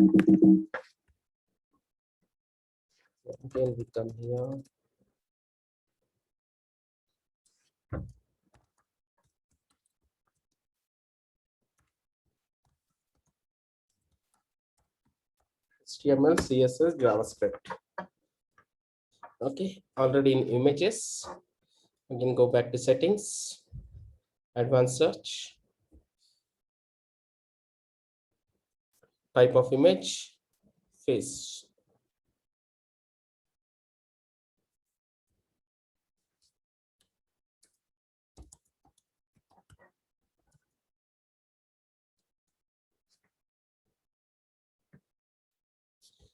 Again, we come here. HTML, CSS, JavaScript. Okay, already in images. Again, go back to settings, advanced search, type of image, face.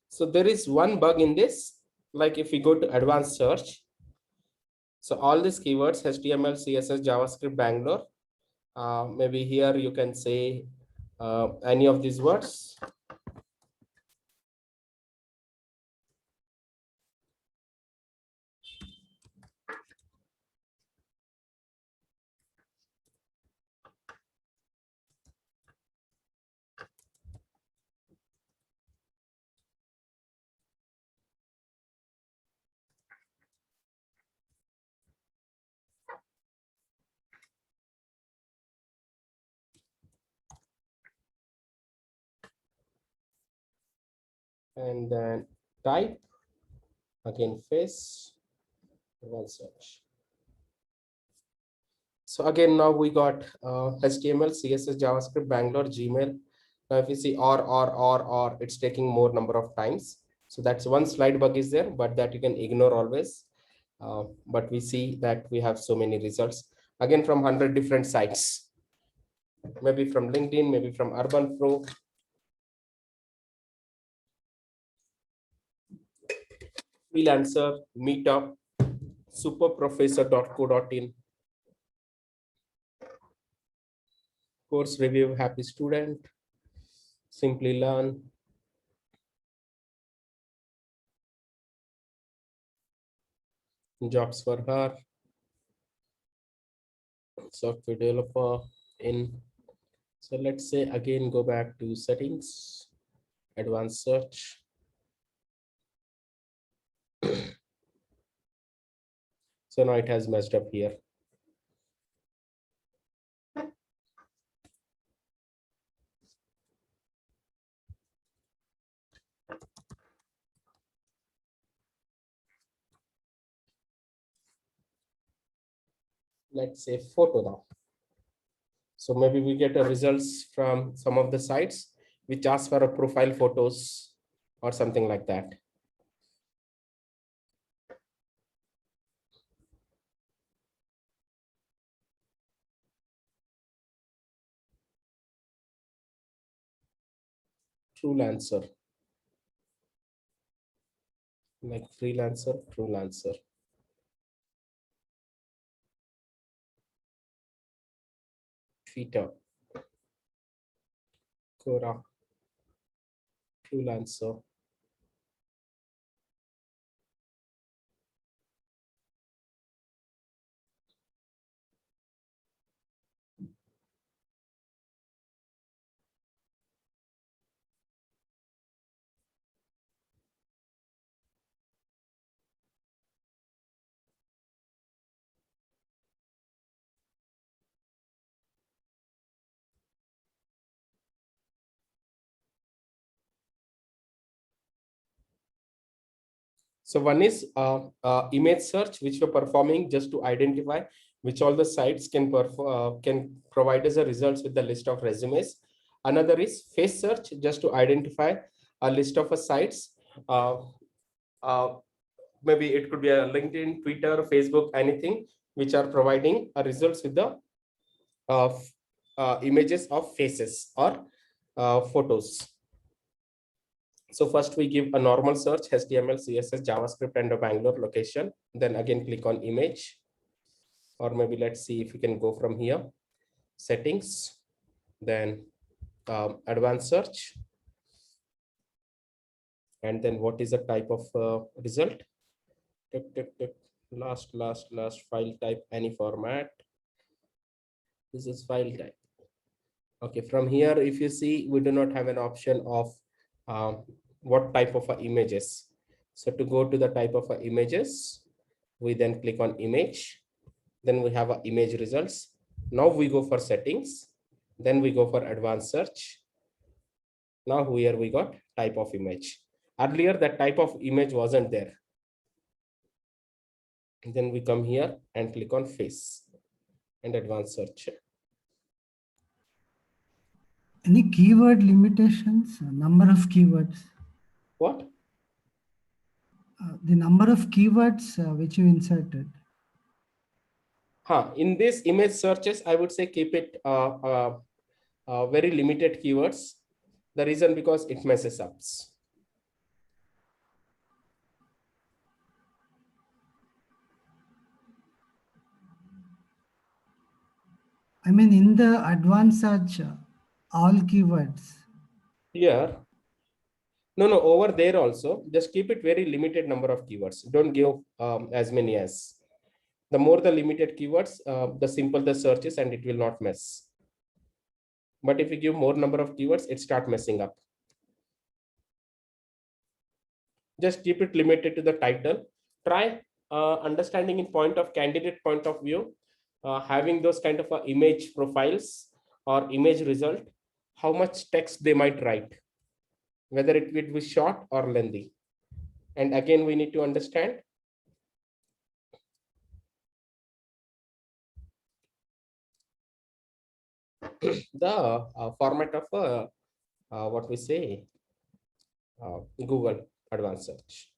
So there is one bug in this, like if we go to advanced search, so all these keywords, HTML, CSS, JavaScript, Bangalore, maybe here you can say any of these words. And then type, again face, advanced search. So again, now we got HTML, CSS, JavaScript, Bangalore, Gmail. Now if you see or, it's taking more number of times. So that's one slide bug is there, but that you can ignore always. But we see that we have so many results. Again, from 100 different sites. Maybe from LinkedIn, maybe from Urban Pro. Freelancer, Meetup, superprofessor.co.in. Course review, Happy Student, Simply Learn, Jobs for Her, software developer in. So let's say again, go back to settings, advanced search. So now it has messed up here. Let's say photo now. So maybe we get a results from some of the sites which ask for a profile photos or something like that. Freelancer, like freelancer, freelancer. Twitter, Quora, freelancer. So one is image search, which we're performing just to identify which all the sites can provide us a results with the list of resumes. Another is face search, just to identify a list of sites. Uh, uh, Maybe it could be a LinkedIn, Twitter, Facebook, anything which are providing a results with the images of faces or photos. So first we give a normal search, HTML, CSS, JavaScript, and a Bangalore location. Then again, click on image, or maybe let's see if we can go from here, settings, then advanced search. And then what is the type of result? Tick, tick, tick. Last file type, any format. This is file type. Okay, from here, if you see, we do not have an option of what type of images. So to go to the type of images, we then click on image. Then we have image results. Now we go for settings. Then we go for advanced search. Now here we got type of image. Earlier that type of image wasn't there. And then we come here and click on face and advanced search. Any keyword limitations, number of keywords? What? The number of keywords which you inserted. In this image searches, I would say keep it very limited keywords. The reason because it messes up. I mean, in the advanced search, all keywords. Here, no, over there also, just keep it very limited number of keywords. Don't give as many as. The more the limited keywords, the simple the search is and it will not mess. But if you give more number of keywords, it start messing up. Just keep it limited to the title. Try understanding in point of candidate point of view, having those kind of image profiles or image result, how much text they might write, whether it will be short or lengthy. And again, we need to understand the format of what we say Google Advanced Search.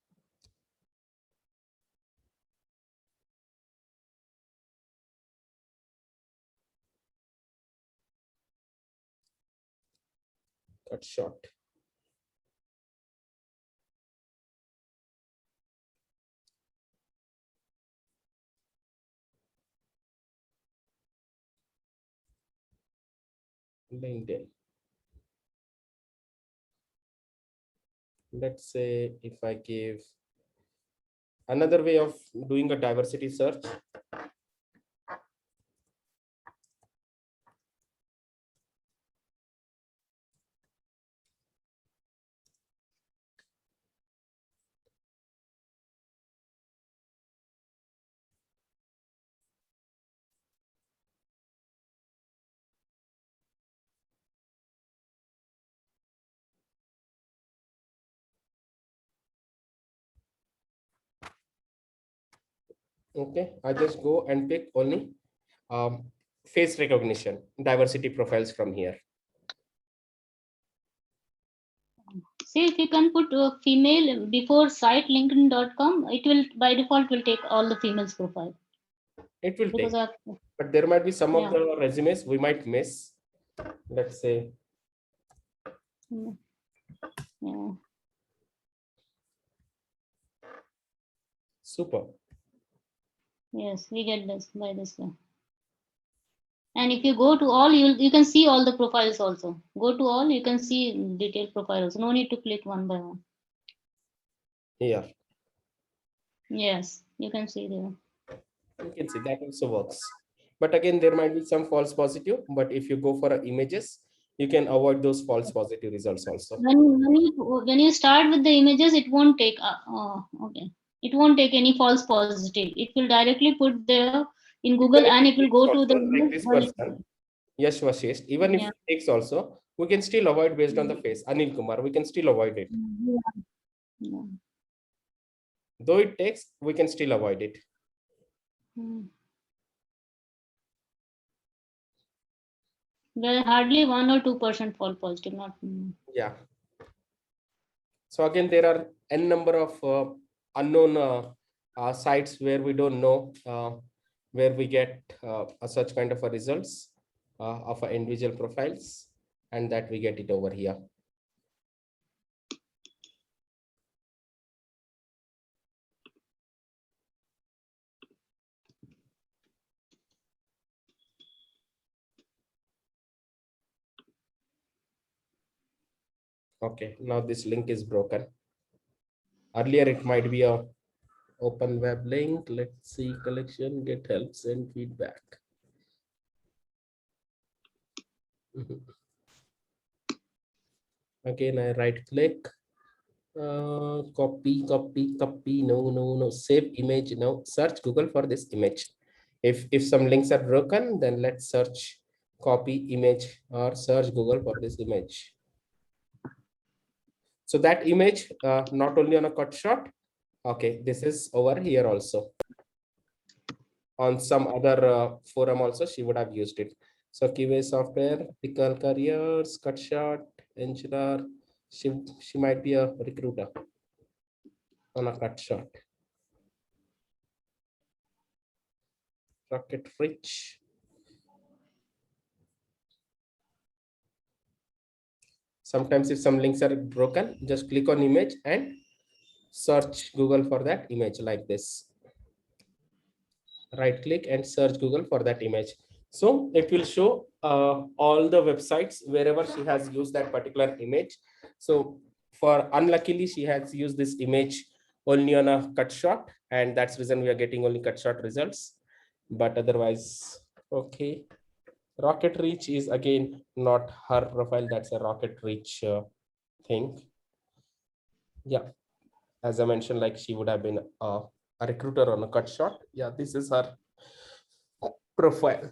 Cut short. LinkedIn. Let's say if I give another way of doing a diversity search. Okay, I just go and pick only face recognition, diversity profiles from here. See, if you can put female before site linkedin.com, it will by default will take all the females profile. It will Because take, but there might be some of yeah. the resumes we might miss. Let's say. Yeah. Super. Yes, we get this by this way. And if you go to all, you can see all the profiles also. Go to all, you can see detailed profiles. No need to click one by one. Here. Yes, you can see there. You can see that also works. But again, there might be some false positive. But if you go for images, you can avoid those false positive results also. When you start with the images, it won't take. Okay, it won't take any false positive. It will directly put there in Google, and it will go to the like this person. Yes, Vashish. Even if it takes also, we can still avoid based on the face. Anil Kumar, we can still avoid it. Yeah. Though it takes, we can still avoid it. There hardly 1 or 2% false positive, not. Yeah. So again, there are n number of unknown sites where we don't know where we get such kind of a results of individual profiles, and that we get it over here. Okay, now this link is broken. Earlier, it might be a open web link. Let's see, collection, get help, send feedback. Again, I right click, copy, no, save image. Now search Google for this image. If some links are broken, then let's search copy image or search Google for this image. So that image, not only on a cut shot, okay, this is over here also. On some other forum also, she would have used it. So Keyway Software, Pickle Careers, Cut Shot, Engineer, she might be a recruiter on a cut shot. Rocket Rich. Sometimes if some links are broken, just click on image and search Google for that image like this. Right click and search Google for that image. So it will show all the websites wherever she has used that particular image. So for unluckily, she has used this image only on a cut shot, and that's the reason we are getting only cut shot results. But otherwise, okay. Rocket Reach is again not her profile. That's a Rocket Reach thing. Yeah, as I mentioned, like she would have been a recruiter on a cut shot. Yeah, this is her profile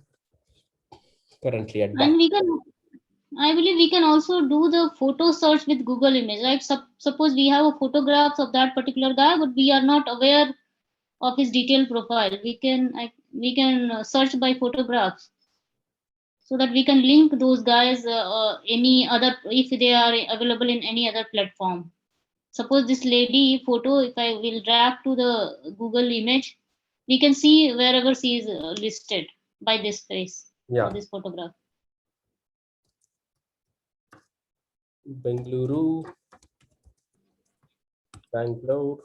currently at And back. we can, I believe we can also do the photo search with Google image, right? Suppose we have a photographs of that particular guy, but we are not aware of his detailed profile. We can search by photographs, so that we can link those guys any other, if they are available in any other platform. Suppose this lady photo, if I will drag to the Google image, we can see wherever she is listed by this face or Yeah, this photograph. Bengaluru, Bangalore.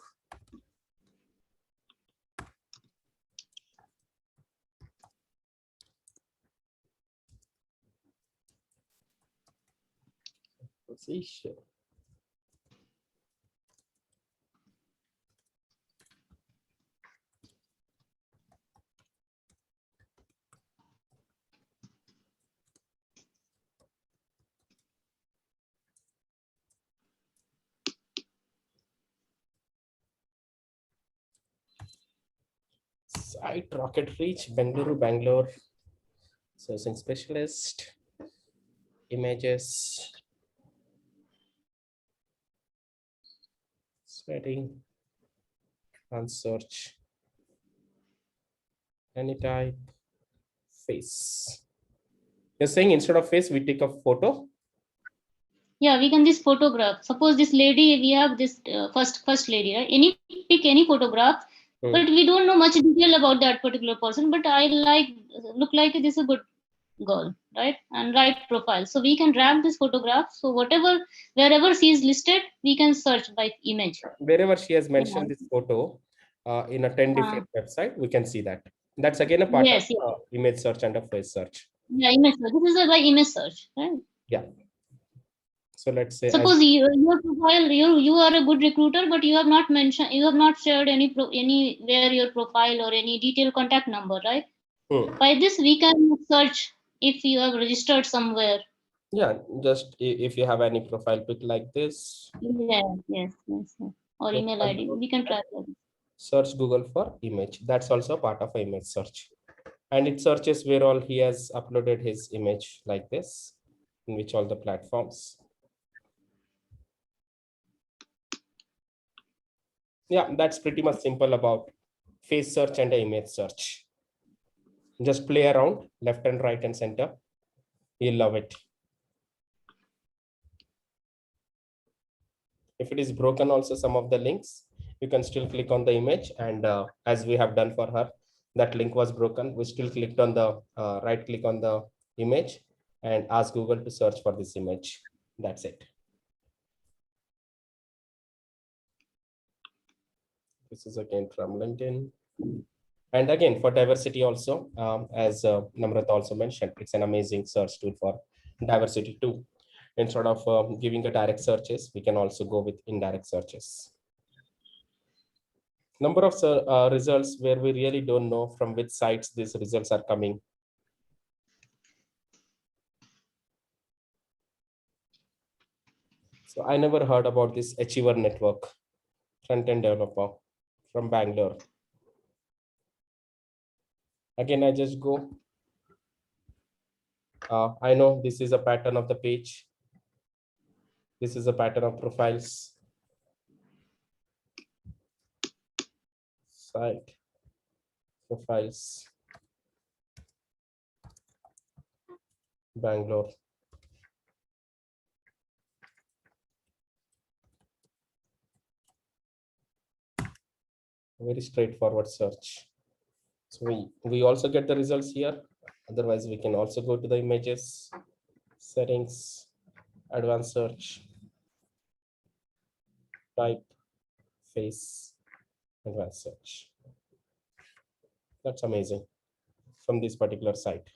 Position. Site Rocket Reach, Bengaluru, Bangalore. Sourcing specialist. Images. Setting. And search. Any type. Face. You're saying instead of face, we take a photo. Yeah, we can this photograph. Suppose this lady, we have this first lady, right? Pick any photograph, but we don't know much detail about that particular person. But I look like this is a good girl, right? And right profile. So we can drag this photograph. So wherever she is listed, we can search by image. Wherever she has mentioned this photo in a 10 different website, we can see that. That's again a part Yes, yes. of image search and a face search. Yeah, image search. This is by image search, right? Yeah. So let's say Suppose your profile, you are a good recruiter, but you have not mentioned, you have not shared anywhere your profile or any detailed contact number, right? By this we can search if you have registered somewhere. Yeah, just if you have any profile pic like this. Yes. Or email ID. We can try that. Search Google for image. That's also part of image search. And it searches where all he has uploaded his image like this, in which all the platforms. Yeah, that's pretty much simple about face search and image search. Just play around left and right and center. You'll love it. If it is broken also, some of the links, you can still click on the image, and as we have done for her, that link was broken. We still clicked on the right click on the image and ask Google to search for this image. That's it. This is again from LinkedIn. And again, for diversity also, as Namrata also mentioned, it's an amazing search tool for diversity too. Instead of giving a direct searches, we can also go with indirect searches. Number of results where we really don't know from which sites these results are coming. So I never heard about this Achiever Network, front-end developer from Bangalore. Again, I just go. I know this is a pattern of the page. This is a pattern of profiles. Site, profiles, Bangalore. Very straightforward search. So we also get the results here. Otherwise, we can also go to the images, settings, advanced search, type, face, advanced search. That's amazing from this particular site.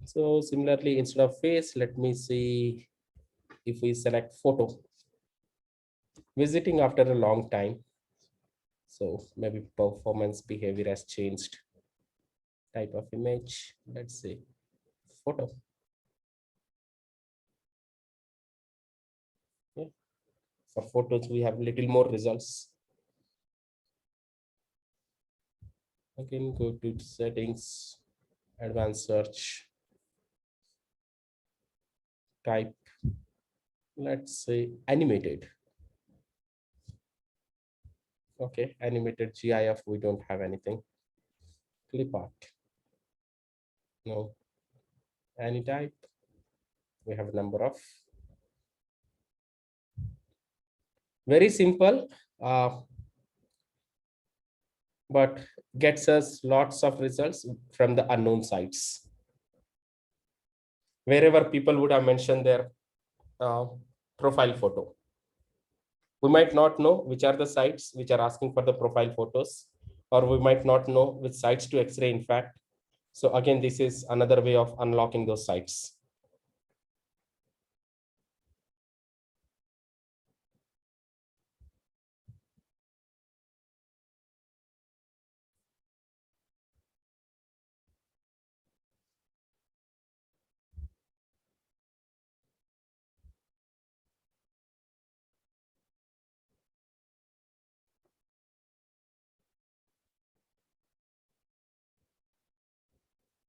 So similarly, instead of face, let me see if we select photo. Visiting after a long time. So maybe performance behavior has changed. Type of image, let's say photo. Yeah. For photos, we have little more results. Again, go to settings, advanced search, type, let's say animated. Okay, animated GIF, we don't have anything. Clip art, no. Any type, we have a number of. Very simple, but gets us lots of results from the unknown sites. Wherever people would have mentioned their profile photo. We might not know which are the sites which are asking for the profile photos, or we might not know which sites to X-ray in fact. So again, this is another way of unlocking those sites.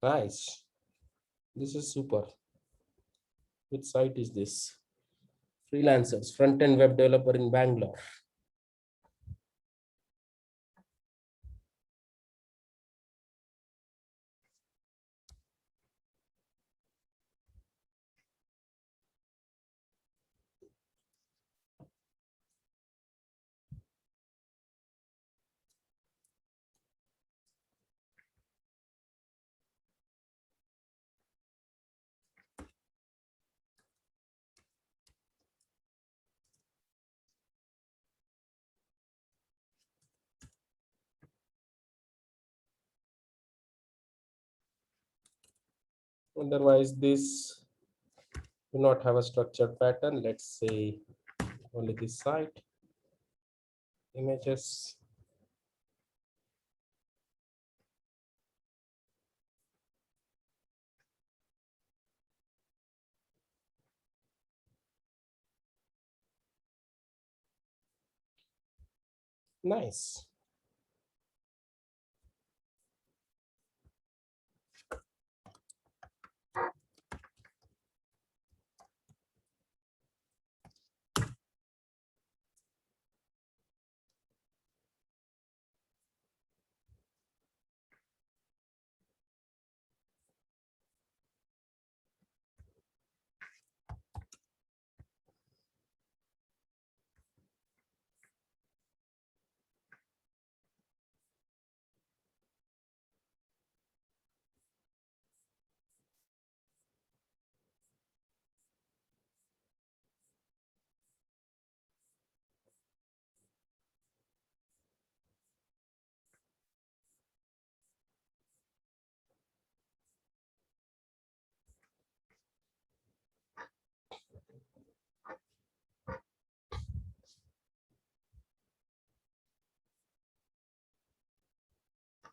Nice. This is super. Which site is this? Freelancers, front-end web developer in Bangalore. Otherwise, this do not have a structured pattern. Let's say only this site, images. Nice.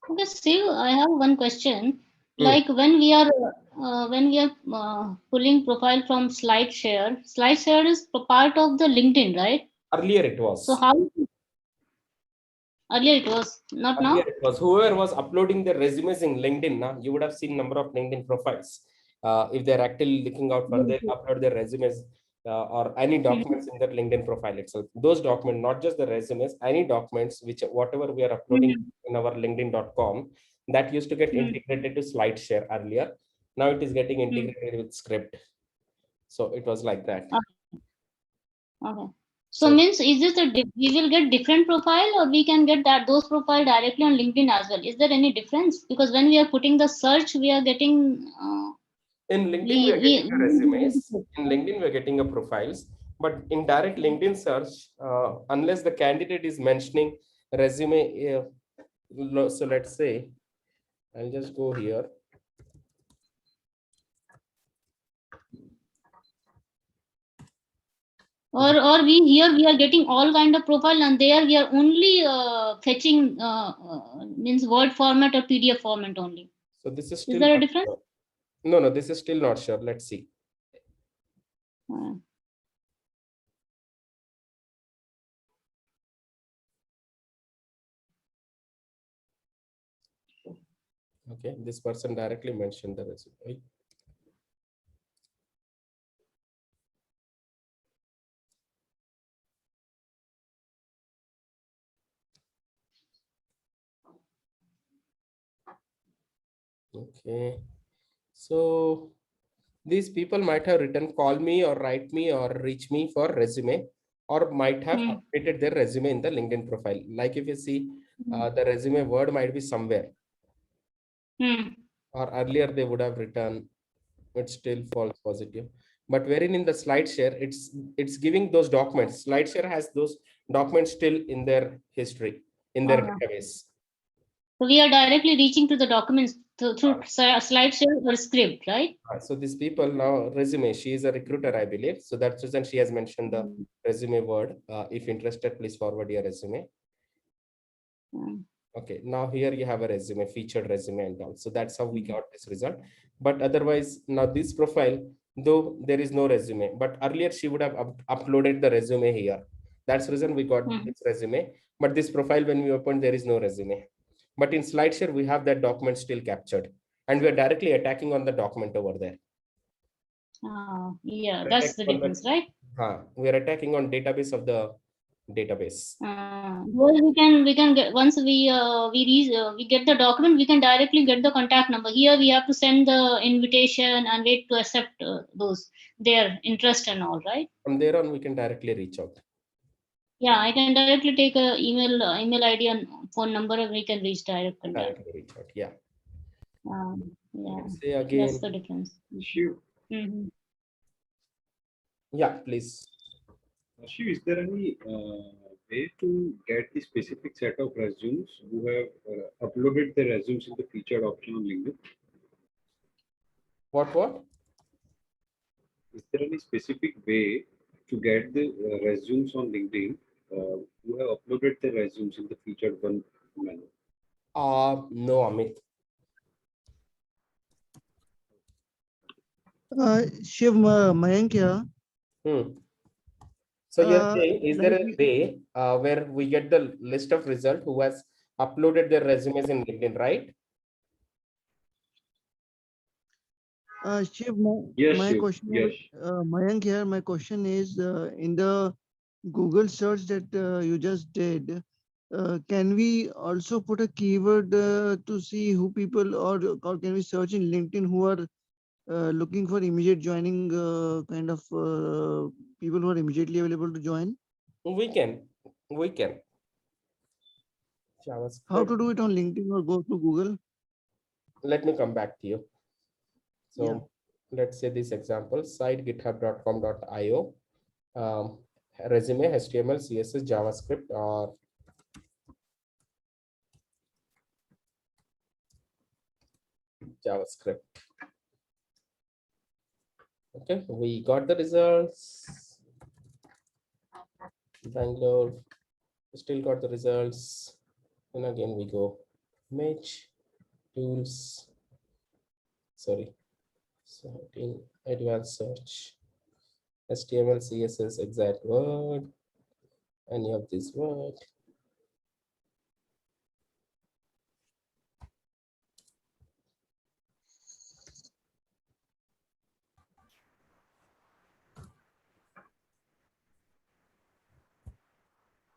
Okay, Steve, I have one question. like when we are pulling profile from SlideShare is part of the LinkedIn, right? Earlier it was. So how earlier it was, not Earlier now? it was. Whoever was uploading their resumes in LinkedIn, now you would have seen number of LinkedIn profiles. If they're actually looking out for, they upload their resumes or any documents in their LinkedIn profile itself. Those documents, not just the resumes, any documents which whatever we are uploading in our LinkedIn.com, that used to get integrated to SlideShare earlier. Now it is getting integrated with Script. So it was like that. Okay. So means is this we will get different profile, or we can get those profile directly on LinkedIn as well? Is there any difference? Because when we are putting the search, we are getting in LinkedIn, we are getting the resumes. In LinkedIn, we're getting a profiles. But in direct LinkedIn search, unless the candidate is mentioning resume, so let's say, I'll just go here. or we are getting all kind of profile, and there we are only fetching means Word format or PDF format only. So this is still Is there a not difference? sure. No, this is still not sure. Let's see. Okay, this person directly mentioned the resume. Okay, so these people might have written call me or write me or reach me for resume, or might have updated their resume in the LinkedIn profile. Like if you see the resume word might be somewhere, or earlier they would have written it's still false positive. But wherein in the SlideShare, it's giving those documents. SlideShare has those documents still in their history, in their database. So we are directly reaching to the documents through SlideShare or Script, right? So these people now resume. She is a recruiter, I believe. So that's reason she has mentioned the resume word. If interested, please forward your resume. Okay, now here you have a resume, featured resume and all. So that's how we got this result. But otherwise, now this profile, though there is no resume, but earlier she would have uploaded the resume here. That's the reason we got this resume. But this profile, when we open, there is no resume. But in SlideShare, we have that document still captured, and we are directly attacking on the document over there. Yeah, that's the difference, right? We are attacking on database of the database. Well, we can get once we get the document, we can directly get the contact number. Here we have to send the invitation and wait to accept those their interest and all, right? From there on, we can directly reach out. Yeah, I can directly take a email ID and phone number, and we can reach direct contact. Directly reach out. Yeah. Yeah. Let's say again. That's the difference. Shiv. Yeah, please. Shiv, is there any way to get the specific set of resumes who have uploaded their resumes in the featured option on LinkedIn? What? Is there any specific way to get the resumes on LinkedIn who have uploaded their resumes in the featured one manner? No, Amit. Shiv, Mayank here. So you're saying, is there a way where we get the list of result who has uploaded their resumes in LinkedIn, right? Shiv, Yes, my Shiv. question Yes. is, Mayank here. My question is, in the Google search that you just did, can we also put a keyword to see who people, or can we search in LinkedIn who are looking for immediate joining kind of people who are immediately available to join? We can. How to do it on LinkedIn or go to Google? Let me come back to you. So Yeah. let's say this example, site github.com.io, resume, HTML, CSS, JavaScript, or JavaScript. Okay, we got the results. Bangalore, still got the results. And again, we go image, tools, sorry, 17 advanced search, HTML, CSS, exact word, any of these words.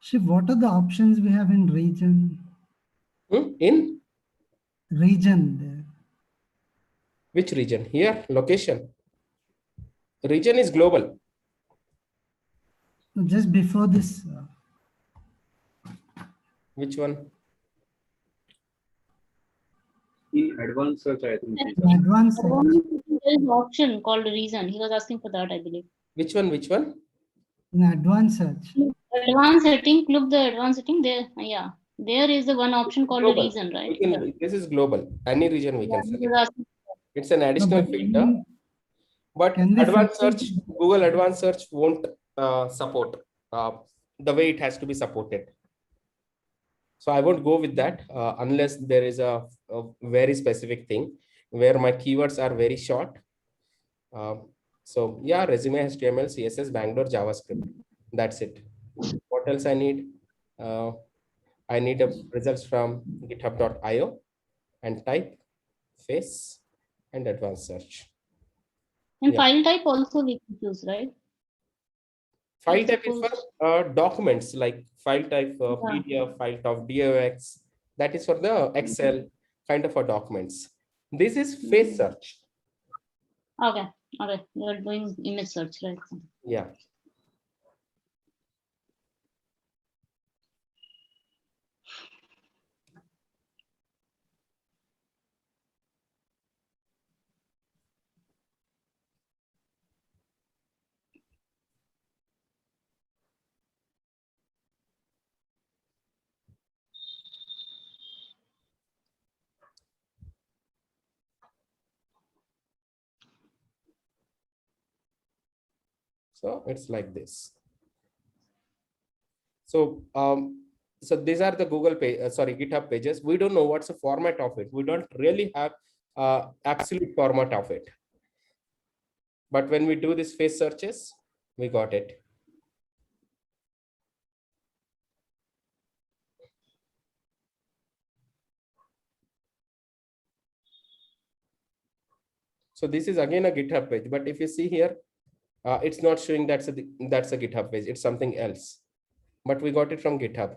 Shiv, what are the options we have in region? In Region there. which region? Here, location. Region is global. So just before this, Which one? In advanced search, I think these in are. advanced search. There is an option called reason. He was asking for that, I believe. Which one? Which one? In advanced search. Advanced setting, look the advanced setting there. Yeah, there is the one option called Global. reason, right? We can, this is global. Any region we Yeah, can he select. was asking. It's an No, additional but filter. But can we advanced filter- search, Google advanced search won't support the way it has to be supported. So I won't go with that unless there is a very specific thing where my keywords are very short. So yeah, resume, HTML, CSS, Bangalore, JavaScript. That's it. What else I need? I need a results from github.io and type, face, and advanced search. And Yeah. file type also we can choose, right? File Let's type is suppose- for documents, like file type Yeah. PDF, file type DOX. That is for the Excel kind of a documents. This is face search. Okay, okay. You are doing image search, right? Yeah. So it's like this. So so these are the Google page, sorry, GitHub pages. We don't know what's the format of it. We don't really have absolute format of it. But when we do this face searches, we got it. So this is again a GitHub page, but if you see here, it's not showing that's a GitHub page. It's something else, but we got it from GitHub.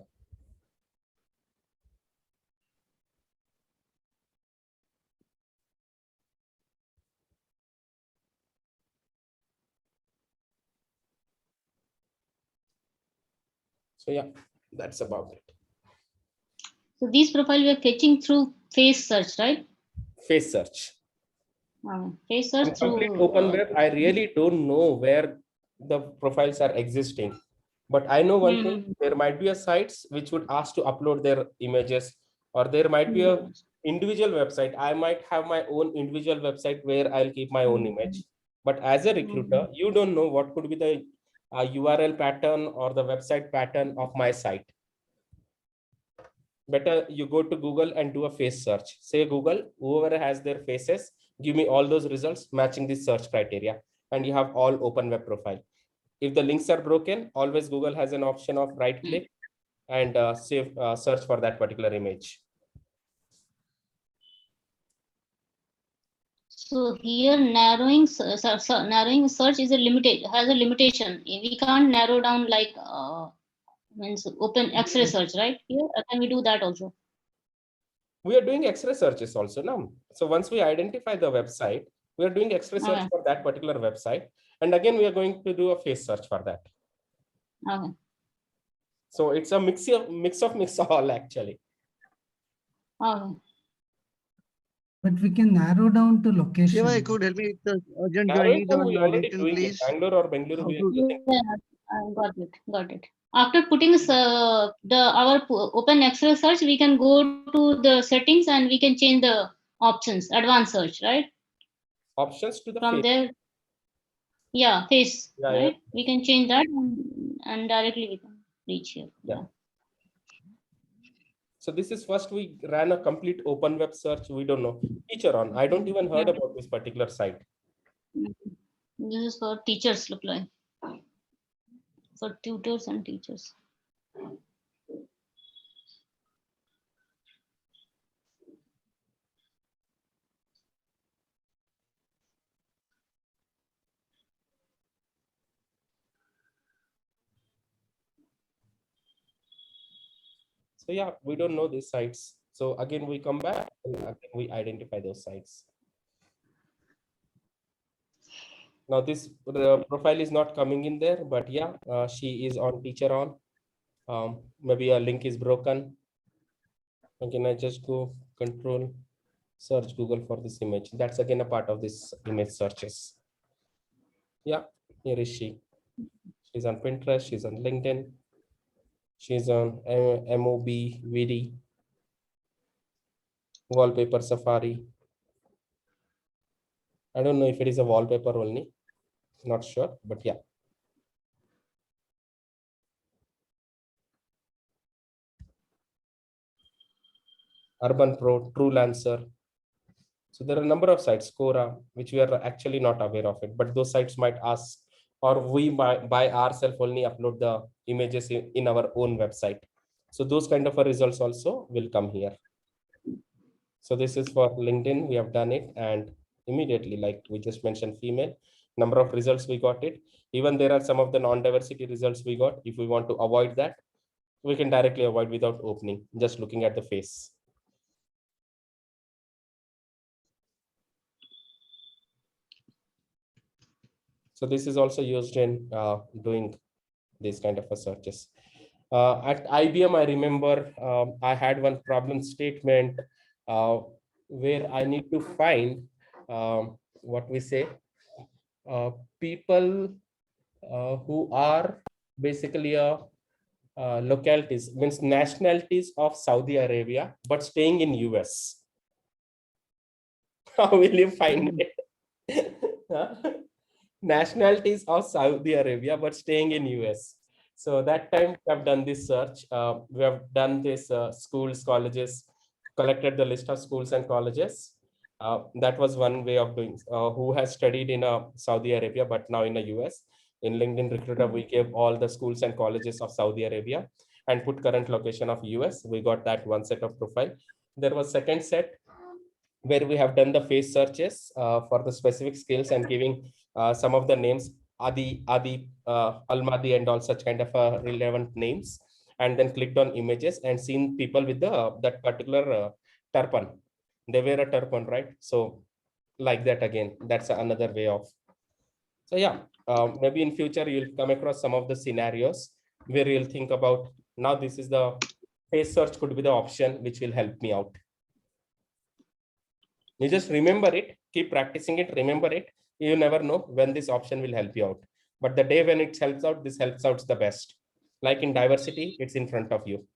So yeah, that's about it. So these profile we are fetching through face search, right? Face search. Face In search through. complete open web, I really don't know where the profiles are existing. But I know one thing, there might be a sites which would ask to upload their images, or there might be a individual website. I might have my own individual website where I'll keep my own image. But as a recruiter, you don't know what could be the URL pattern or the website pattern of my site. Better you go to Google and do a face search. Say Google, whoever has their faces, give me all those results matching this search criteria, and you have all open web profile. If the links are broken, always Google has an option of right click and save search for that particular image. So here narrowing search is has a limitation. We can't narrow down like means open X-ray search, right? Here can we do that also? We are doing X-ray searches also now. So once we identify the website, we are doing X-ray search Okay. for that particular website, and again we are going to do a face search for that. Okay. So it's a mix of all actually. Okay. But we can narrow down to location. Shiva, you could help me with the urgent Narrowing queries down, on we already LinkedIn, doing it. please. Bangalore or Bengaluru, How we are to- using. Yeah, I got it. After putting our open X-ray search, we can go to the settings and we can change the options, advanced search, right? Options to the From face. there, yeah, face, Yeah, right? yeah. We can change that and directly we can reach here. Yeah. So this is first we ran a complete open web search. We don't know teacher on. I don't even heard about this particular site. This is for teachers, look like. For tutors and teachers. So yeah, we don't know these sites. So again, we come back and again we identify those sites. Now this profile is not coming in there, but yeah, she is on teacher on. Maybe a link is broken. Again, I just go control search Google for this image. That's again a part of this image searches. Yeah, here is she. She's on Pinterest. She's on LinkedIn. She's on MOB, VD, wallpaper Safari. I don't know if it is a wallpaper only. Not sure, but yeah. Urban Pro, True Lancer. So there are a number of sites, Quora, which we are actually not aware of it, but those sites might ask, or we by ourselves only upload the images in our own website. So those kind of results also will come here. So this is for LinkedIn, we have done it, and immediately, like we just mentioned, female, number of results we got it. Even there are some of the non-diversity results we got. If we want to avoid that, we can directly avoid without opening, just looking at the face. So this is also used in doing these kind of searches. At IBM, I remember I had one problem statement where I need to find what we say people who are basically localities, means nationalities of Saudi Arabia, but staying in US. How will you find it? Nationalities of Saudi Arabia, but staying in US. So that time we have done this search. We have done this schools, colleges, collected the list of schools and colleges. That was one way of doing. Who has studied in Saudi Arabia, but now in the US. In LinkedIn Recruiter, we gave all the schools and colleges of Saudi Arabia and put current location of US. We got that one set of profile. There was second set where we have done the face searches for the specific skills and giving some of the names, Adi, Almadi, and all such kind of relevant names, and then clicked on images and seen people with the that particular turban. They wear a turban, right? So like that again, that's another way of. So yeah, maybe in future you'll come across some of the scenarios where you'll think about, now this is the face search could be the option which will help me out. You just remember it, keep practicing it, remember it. You never know when this option will help you out. But the day when it helps out, this helps out the best. Like in diversity, it's in front of you.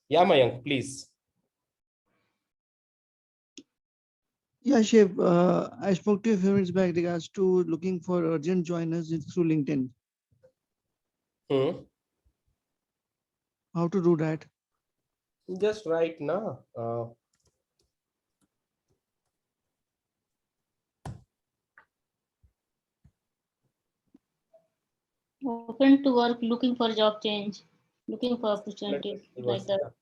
Yeah, Mayank, please. Yeah, Shiv, I spoke to you a few minutes back regards to looking for urgent joiners through LinkedIn. How to do that? Just right now. Open to work, looking for job change, looking for opportunities like that.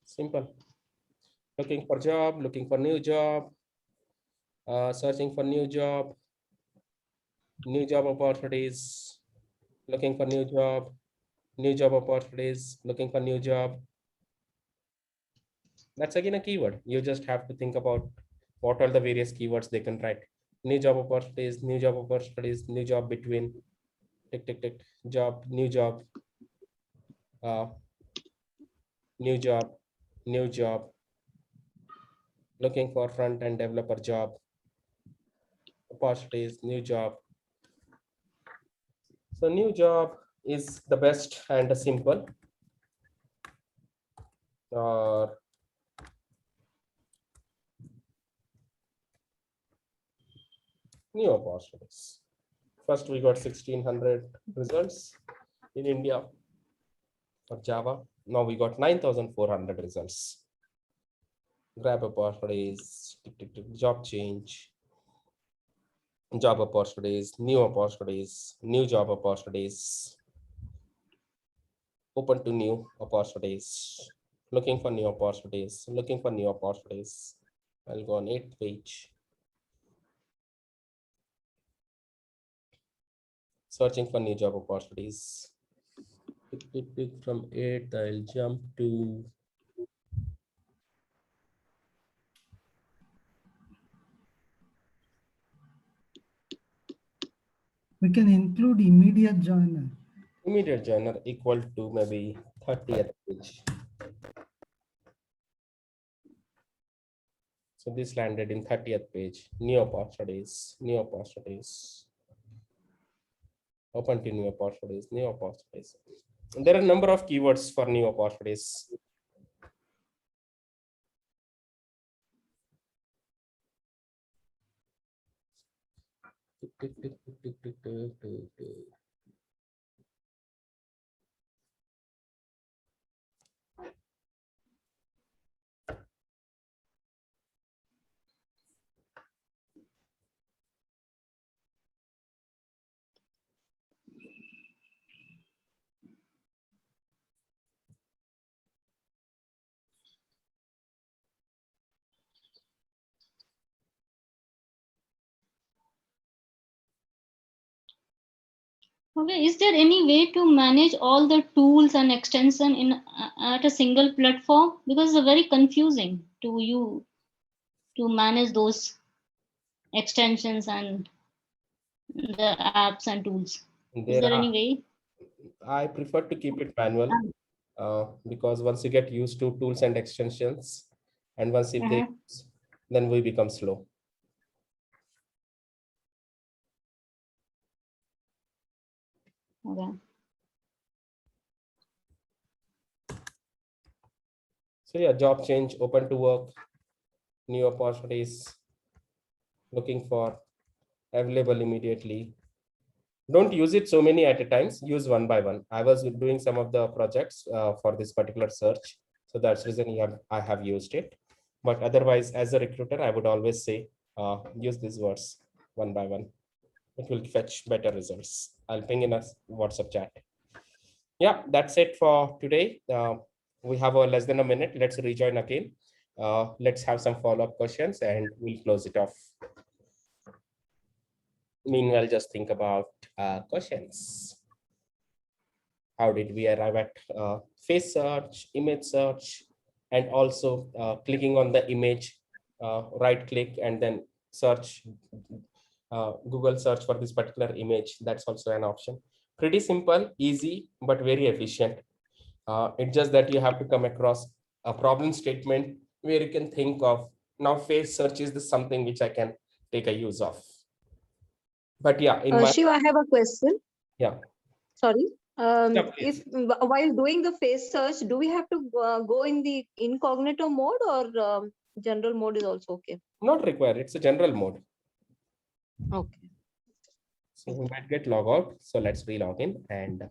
Simple. Looking for job, looking for new job, searching for new job opportunities, looking for new job opportunities, looking for new job. That's again a keyword. You just have to think about what are the various keywords they can write. New job opportunities, new job opportunities, new job between, tick, tick, tick, job, uh, new job, looking for front-end developer job, opportunities, new job. So new job is the best and the simple. Or new opportunities. First, we got 1600 results in India for Java. Now we got 9400 results. Grab opportunities, tick, tick, tick, job change, job opportunities, new job opportunities, open to new opportunities, looking for new opportunities, I'll go on 8th page. Searching for new job opportunities. Tick, tick, tick, from 8th, I'll jump to We can include immediate joiner. immediate joiner equal to maybe 30th page. So this landed in 30th page. New opportunities. Open to new opportunities. There are a number of keywords for new opportunities. Okay, is there any way to manage all the tools and extension in at a single platform? Because it's very confusing to you to manage those extensions and the apps and tools. Is there any way? I prefer to keep it manual because once you get used to tools and extensions, and once if they then we become slow. Okay. So yeah, job change, open to work, new opportunities, looking for, available immediately. Don't use it so many at a time, use one by one. I was doing some of the projects for this particular search. So that's the reason I have used it. But otherwise, as a recruiter, I would always say, use these words one by one. It will fetch better results. I'll ping in a WhatsApp chat. Yeah, that's it for today. We have less than a minute. Let's rejoin again. Let's have some follow-up questions and we'll close it off. Meanwhile, just think about questions. How did we arrive at face search, image search, and also clicking on the image, right click and then search, Google search for this particular image. That's also an option. Pretty simple, easy, but very efficient. It's just that you have to come across a problem statement where you can think of, now face search is this something which I can take a use of. But yeah, in my, Shiv, I have a question. yeah. Sorry. Yeah, If while doing the face search, do we have to go in the incognito mode or general mode is also okay? Not required. It's a general mode. Okay. So we might get log out. So let's re-log in and